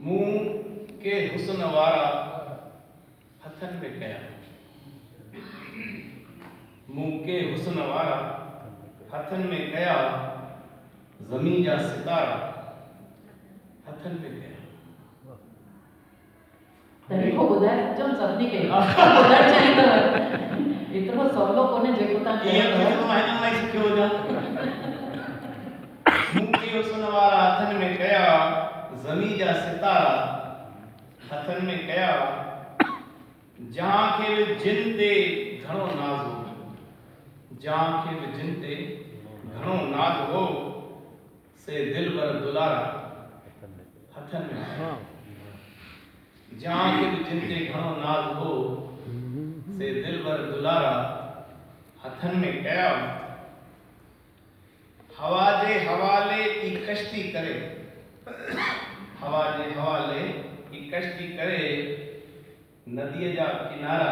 मुंह के हुस्न वारा हथन में कया मुंह के हुस्न वारा हथन में कया ज़मीन जा सितारा हथन में कया तरीको ॿुधाए चम सभिनी खे ॿुधाइण चाहींदव एतिरो सवलो कोन्हे जेको तव्हां कीअं चयो थो मां हिन मां ई सिखियो हुजां मुंह के हुस्न वारा हथन में कया ज़मीन जा सितारा हथन में कया जहां खे बि जिन ते घणो नाज़ हो जहां खे बि जिन ते घणो नाज़ हो से दिल बर दुलारा हथन में कया जहां खे बि जिन ते घणो नाज़ हो से दिल बर दुलारा हथन में कया हवा जे हवाले की कश्ती करे हवा जे हवाले की कश्ती करे नदीअ जा किनारा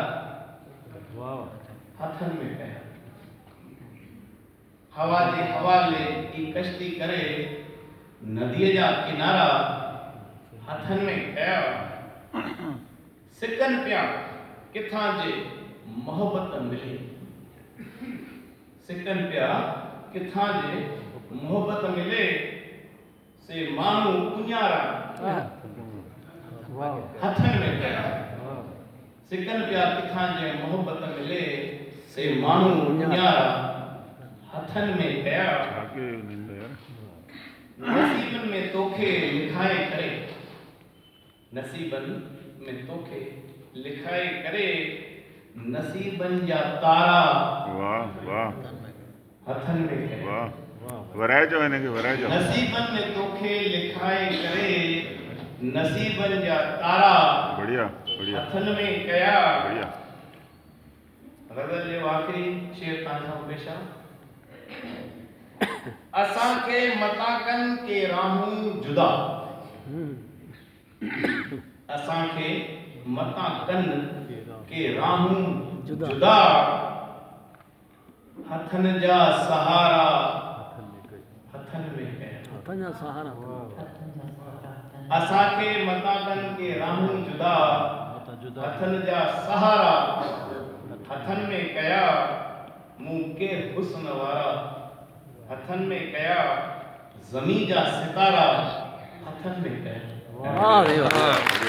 हथन में कया हवा जे हवाले की कश्ती करे नदीअ जा किनारा हथन में कया सिकन पिया किथां जे मोहब्बत मिले सिकन पिया किथां जे मोहब्बत मिले से मानू कुञारा हथन में कया सिकन पिया किथां जे मोहब्बत मिले से मानू कुञारा हथन में कया नसीबन में तोखे लिखाए करे नसीबन में तोखे लिखाए करे नसीबन जा तारा वाह वाह हथन में कया वाह वराइजो हिनखे वराइजो नसीबन में तोखे लिखाए करे नसीबन जा तारा बढ़िया बढ़िया हथन में कया बढ़िया गज़ल जो आखिरी शेर तव्हां सां पेश आहे असांखे मताकन के राहूं जुदा असांखे मताकन के राहूं जुदा हथन जा सहारा हथन में कया असांखे मताकन के राहूं जुदा हथन जा सहारा हथन में कया मुंह के हुस्न वारा हथन में कया ज़मीन जा सितारा हथन में कया वाह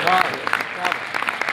वाह